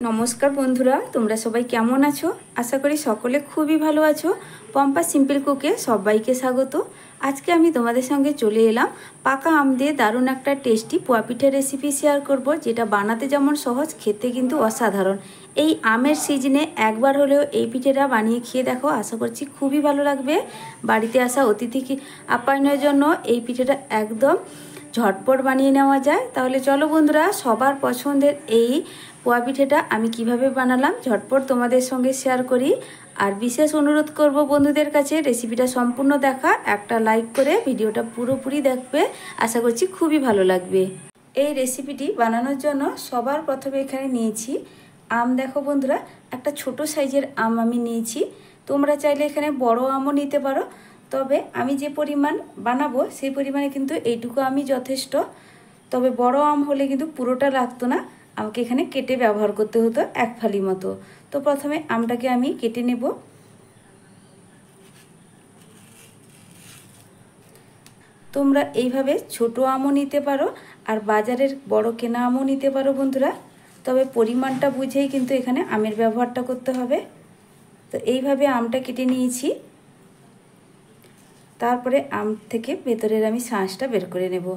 নমস্কার বন্ধুরা, তোমরা সবাই কেমন আছো? আশা করি সকলে খুবই ভালো আছো। পম্পা সিম্পল কুকে সবাইকে স্বাগত। আজকে আমি তোমাদের সঙ্গে চলে এলাম পাকা আম দিয়ে দারুণ একটা টেস্টি পোয়া পিঠা রেসিপি শেয়ার করব, যেটা বানাতে যেমন সহজ, খেতে কিন্তু অসাধারণ। এই আমের সিজনে একবার হলেও এই পিঠেটা বানিয়ে খেয়ে দেখো, আশা করছি খুবই ভালো লাগবে। বাড়িতে আসা অতিথি আপ্যায়নের জন্য এই পিঠেটা একদম ঝটপট বানিয়ে নেওয়া যায়। তাহলে চলো বন্ধুরা, সবার পছন্দের এই পোয়া পিঠেটা আমি কিভাবে বানালাম ঝটপট তোমাদের সঙ্গে শেয়ার করি। আর বিশেষ অনুরোধ করব বন্ধুদের কাছে, রেসিপিটা সম্পূর্ণ দেখা, একটা লাইক করে ভিডিওটা পুরোপুরি দেখবে, আশা করছি খুবই ভালো লাগবে। এই রেসিপিটি বানানোর জন্য সবার প্রথমে এখানে নিয়েছি আম। দেখো বন্ধুরা, একটা ছোট সাইজের আম আমি নিয়েছি। তোমরা চাইলে এখানে বড় আমও নিতে পারো, তবে আমি যে পরিমাণ বানাবো সেই পরিমাণে কিন্তু এইটুকু আমি যথেষ্ট। তবে বড় আম হলে কিন্তু পুরোটা লাগতো না, আমাকে এখানে কেটে ব্যবহার করতে হতো এক ফালি মতো। তো প্রথমে আমটাকে আমি কেটে নেব। তোমরা এইভাবে ছোট আমও নিতে পারো, আর বাজারের বড় কেনা আমও নিতে পারো বন্ধুরা, তবে পরিমাণটা বুঝেই কিন্তু এখানে আমের ব্যবহারটা করতে হবে। তো এইভাবে আমটা কেটে নিয়েছি। তারপরে আম থেকে ভেতরের আমি শাঁসটা বের করে নেব।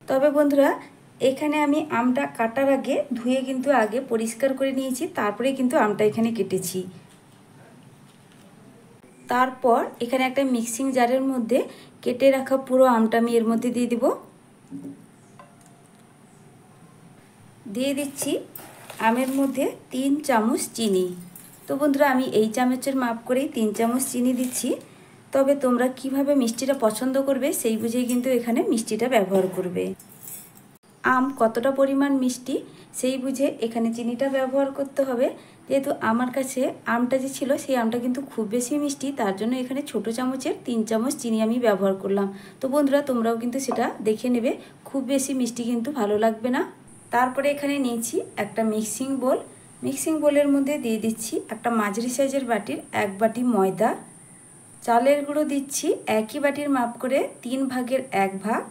তবে বন্ধুরা, এখানে আমি আমটা কাটার আগে ধুয়ে কিন্তু আগে পরিষ্কার করে নিয়েছি, তারপরে কিন্তু আমটা এখানে কেটেছি। তারপর এখানে একটা মিক্সিং জারের মধ্যে কেটে রাখা পুরো আমটা আমি এর মধ্যে দিয়ে দিব। দিয়ে দিচ্ছি আমের মধ্যে 3 চামচ চিনি। তো বন্ধুরা, আমি এই চামচের মাপ করেই 3 চামচ চিনি দিচ্ছি। তবে তোমরা কিভাবে মিষ্টিটা পছন্দ করবে সেই বুঝেই কিন্তু এখানে মিষ্টিটা ব্যবহার করবে। আম কতটা পরিমাণ মিষ্টি সেই বুঝে এখানে চিনিটা ব্যবহার করতে হবে। যেহেতু আমার কাছে আমটা যে ছিল সেই আমটা কিন্তু খুব বেশি মিষ্টি, তার জন্য এখানে ছোট চামচের 3 চামচ চিনি আমি ব্যবহার করলাম। তো বন্ধুরা, তোমরাও কিন্তু সেটা দেখে নেবে, খুব বেশি মিষ্টি কিন্তু ভালো লাগবে না। তারপরে এখানে নিয়েছি একটা মিক্সিং বোল। মিক্সিং বোলের মধ্যে দিয়ে দিচ্ছি একটা মাঝারি সাইজের বাটির 1 বাটি ময়দা। চালের গুঁড়ো দিচ্ছি একই বাটির মাপ করে 3 ভাগের 1 ভাগ।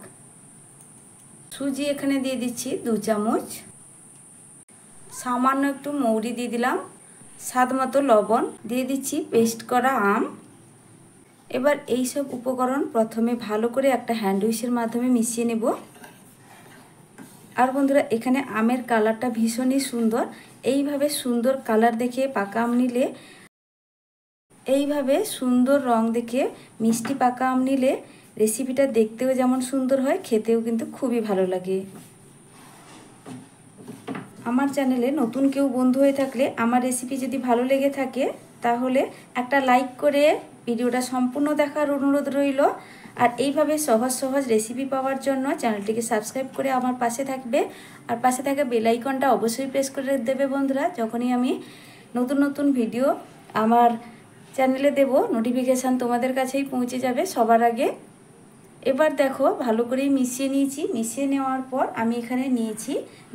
সুজি এখানে দিয়ে দিচ্ছি 2 চামচ। সামান্য একটু মৌরি দিয়ে দিলাম, স্বাদ মতো লবণ দিয়ে দিচ্ছি, পেস্ট করা আম। এবার এই সব উপকরণ প্রথমে ভালো করে একটা হ্যান্ড উইশের মাধ্যমে মিশিয়ে নেব। আর বন্ধুরা, এখানে আমের কালারটা ভীষণই সুন্দর। এইভাবে সুন্দর কালার দেখে পাকা আম নিলে, এইভাবে সুন্দর রং দেখে মিষ্টি পাকা আম নিলে রেসিপিটা দেখতেও যেমন সুন্দর হয়, খেতেও কিন্তু খুবই ভালো লাগে। আমার চ্যানেলে নতুন কেউ বন্ধু হয়ে থাকলে, আমার রেসিপি যদি ভালো লেগে থাকে তাহলে একটা লাইক করে ভিডিওটা সম্পূর্ণ দেখার অনুরোধ রইল। আর এইভাবে সহজ সহজ রেসিপি পাওয়ার জন্য চ্যানেলটিকে সাবস্ক্রাইব করে আমার পাশে থাকবে। আর পাশে থাকা বেল আইকনটা অবশ্যই প্রেস করে দেবে বন্ধুরা। যখনই আমি নতুন নতুন ভিডিও আমার চ্যানেলে দেব, নোটিফিকেশান তোমাদের কাছেই পৌঁছে যাবে সবার আগে। এবার দেখো, ভালো করেই মিশিয়ে নিয়েছি। মিশিয়ে নেওয়ার পর আমি এখানে নিয়েছি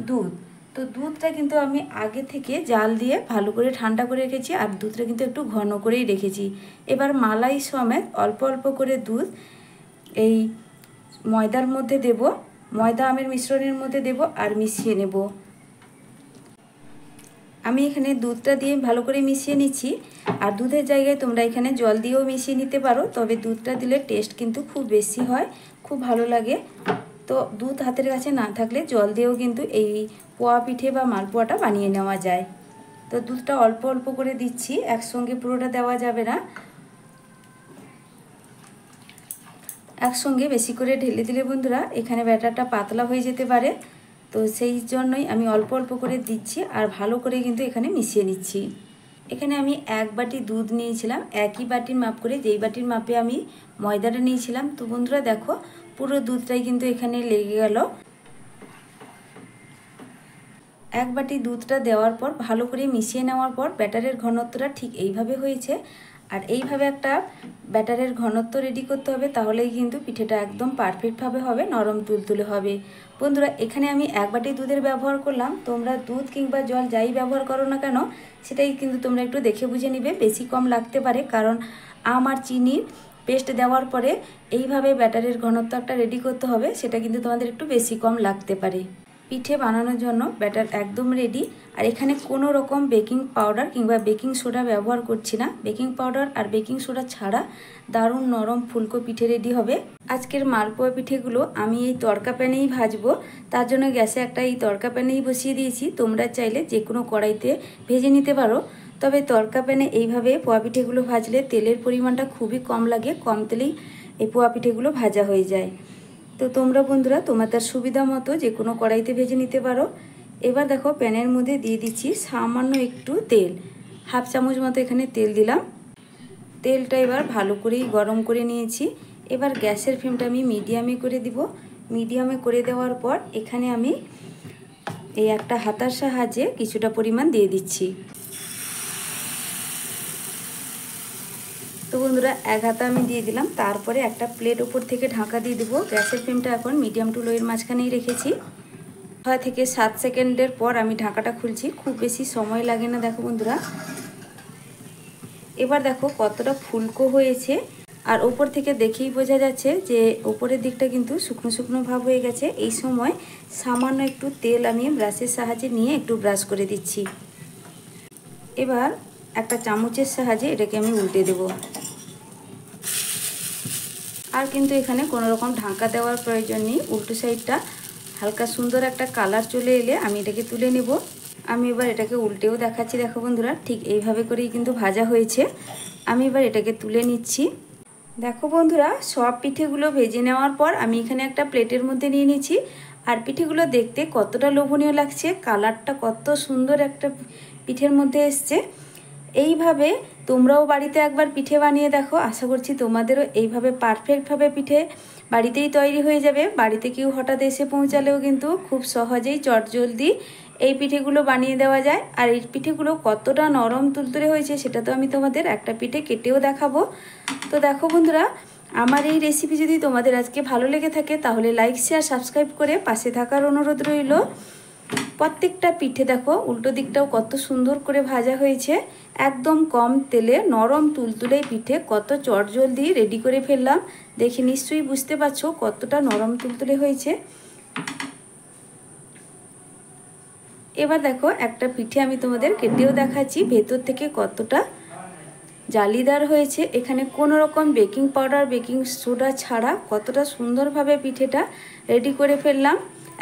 দুধ। তো দুধটা কিন্তু আমি আগে থেকে জাল দিয়ে ভালো করে ঠান্ডা করে রেখেছি, আর দুধটা কিন্তু একটু ঘন করেই রেখেছি। এবার মালাই সমেত অল্প অল্প করে দুধ এই ময়দার মধ্যে দেব, ময়দা আমের মিশ্রণের মধ্যে দেব আর মিশিয়ে নেব। আমি এখানে দুধটা দিয়ে ভালো করে মিশিয়ে নিচ্ছি। আর দুধের জায়গায় তোমরা এখানে জল দিয়েও মিশিয়ে নিতে পারো, তবে দুধটা দিলে টেস্ট কিন্তু খুব বেশি হয়, খুব ভালো লাগে। তো দুধ হাতের কাছে না থাকলে জল দিয়েও কিন্তু এই পোয়া পিঠে বা মালপোয়াটা বানিয়ে নেওয়া যায়। তো দুধটা অল্প অল্প করে দিচ্ছি, একসঙ্গে পুরোটা দেওয়া যাবে না। একসঙ্গে বেশি করে ঢেলে দিলে বন্ধুরা এখানে ব্যাটারটা পাতলা হয়ে যেতে পারে। তো সেই জন্যই আমি অল্প অল্প করে দিচ্ছি, আর ভালো করে কিন্তু এখানে মিশিয়ে নিচ্ছি। এখানে আমি 1 বাটি দুধ নিয়েছিলাম, একই বাটির মাপ করে, যেই বাটির মাপে আমি ময়দাটা নিয়েছিলাম। তো বন্ধুরা দেখো, পুরো দুধটাই কিন্তু এখানে লেগে গেল। 1 বাটি দুধটা দেওয়ার পর ভালো করে মিশিয়ে নেওয়ার পর ব্যাটারের ঘনত্বটা ঠিক এইভাবে হয়েছে। আর এইভাবে একটা ব্যাটারের ঘনত্ব রেডি করতে হবে, তাহলেই কিন্তু পিঠেটা একদম পারফেক্টভাবে হবে, নরম তুলতুলে হবে। বন্ধুরা এখানে আমি 1 বাটি দুধের ব্যবহার করলাম। তোমরা দুধ কিংবা জল যাই ব্যবহার করো না কেন সেটাই কিন্তু তোমরা একটু দেখে বুঝে নিবে, বেশি কম লাগতে পারে, কারণ আম আর চিনির পেস্ট দেওয়ার পরে এইভাবে ব্যাটারের ঘনত্ব একটা রেডি করতে হবে, সেটা কিন্তু তোমাদের একটু বেশি কম লাগতে পারে। পিঠে বানানোর জন্য ব্যাটার একদম রেডি। আর এখানে কোনো রকম বেকিং পাউডার কিংবা বেকিং সোডা ব্যবহার করছি না। বেকিং পাউডার আর বেকিং সোডা ছাড়া দারুণ নরম ফুলকো পিঠে রেডি হবে। আজকের মালপোয়া পিঠেগুলো আমি এই তড়কা প্যানেই ভাজবো, তার জন্য গ্যাসে একটা এই তড়কা প্যানেই বসিয়ে দিয়েছি। তোমরা চাইলে যে কোনো কড়াইতে ভেজে নিতে পারো, তবে তড়কা প্যানে এইভাবে পোয়া পিঠেগুলো ভাজলে তেলের পরিমাণটা খুবই কম লাগে, কম তেলেই এই পোয়া পিঠেগুলো ভাজা হয়ে যায়। তো তোমরা বন্ধুরা তোমাদের সুবিধা মতো যে কোনো কড়াইতে ভেজে নিতে পারো। এবার দেখো প্যানের মধ্যে দিয়ে দিচ্ছি সামান্য একটু তেল, 1/2 চামচ মতো এখানে তেল দিলাম। তেলটা এবার ভালো করেই গরম করে নিয়েছি। এবার গ্যাসের ফ্লেমটা আমি মিডিয়ামে করে দিব। মিডিয়ামে করে দেওয়ার পর এখানে আমি এই একটা হাতার সাহায্যে কিছুটা পরিমাণ দিয়ে দিচ্ছি। তো বন্ধুরা 1 হাতা আমি দিয়ে দিলাম। তারপরে একটা প্লেট ওপর থেকে ঢাকা দিয়ে দেবো। গ্যাসের ফ্লেমটা এখন মিডিয়াম টু লোয়ের মাঝখানেই রেখেছি। 6 থেকে 7 সেকেন্ডের পর আমি ঢাকাটা খুলছি, খুব বেশি সময় লাগে না। দেখো বন্ধুরা এবার দেখো কতটা ফুলকো হয়েছে, আর ওপর থেকে দেখেই বোঝা যাচ্ছে যে ওপরের দিকটা কিন্তু শুকনো শুকনো ভাব হয়ে গেছে। এই সময় সামান্য একটু তেল আমি ব্রাশের সাহায্যে নিয়ে একটু ব্রাশ করে দিচ্ছি। এবার একটা চামচের সাহায্যে এটাকে আমি উল্টে দেব। আর কিন্তু এখানে কোনো রকম ঢাকা দেওয়ার প্রয়োজন নেই। উল্টো সাইডটা হালকা সুন্দর একটা কালার চলে এলে আমি এটাকে তুলে নেব। আমি এবার এটাকে উল্টেও দেখাচ্ছি। দেখো বন্ধুরা ঠিক এইভাবে করেই কিন্তু ভাজা হয়েছে। আমি এবার এটাকে তুলে নিচ্ছি। দেখো বন্ধুরা সব পিঠেগুলো ভেজে নেওয়ার পর আমি এখানে একটা প্লেটের মধ্যে নিয়ে নিচ্ছি। আর পিঠেগুলো দেখতে কতটা লোভনীয় লাগছে, কালারটা কত সুন্দর একটা পিঠের মধ্যে এসছে। এইভাবে তোমরাও বাড়িতে একবার পিঠে বানিয়ে দেখো, আশা করছি তোমাদেরও এইভাবে পারফেক্টভাবে পিঠে বাড়িতেই তৈরি হয়ে যাবে। বাড়িতে কেউ হঠাৎ এসে পৌঁছালেও কিন্তু খুব সহজেই চটজলদি এই পিঠেগুলো বানিয়ে দেওয়া যায়। আর এই পিঠেগুলো কতটা নরম তুলতুলে হয়েছে সেটা তো আমি তোমাদের একটা পিঠে কেটেও দেখাবো। তো দেখো বন্ধুরা আমার এই রেসিপি যদি তোমাদের আজকে ভালো লেগে থাকে তাহলে লাইক শেয়ার সাবস্ক্রাইব করে পাশে থাকার অনুরোধ রইল। প্রত্যেকটা পিঠে দেখো উল্টো দিকটাও কত সুন্দর করে ভাজা হয়েছে। একদম কম তেলে নরম তুলতুলে পিঠে কত চটজলদি রেডি করে ফেললাম। দেখে নিশ্চয়ই বুঝতে পারছো কতটা নরম তুলতুলে হয়েছে। এবার দেখো একটা পিঠে আমি তোমাদের কেটেও দেখাচ্ছি ভেতর থেকে কতটা জালিদার হয়েছে। এখানে কোনো রকম বেকিং পাউডার বেকিং সোডা ছাড়া কতটা সুন্দরভাবে পিঠেটা রেডি করে ফেললাম।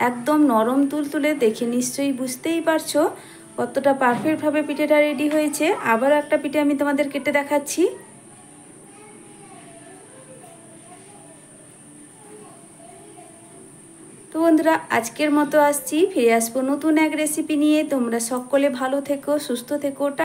একদম নরম তুলতুলে, দেখে নিশ্চয়ই বুঝতেই পারছো কতটা পারফেক্টভাবে পিঠেটা রেডি হয়েছে। আবার একটা পিঠে আমি তোমাদের কেটে দেখাচ্ছি। তো বন্ধুরা আজকের মতো আসছি, ফিরে আসবো নতুন এক রেসিপি নিয়ে। তোমরা সকলে ভালো থেকো, সুস্থ থেকো।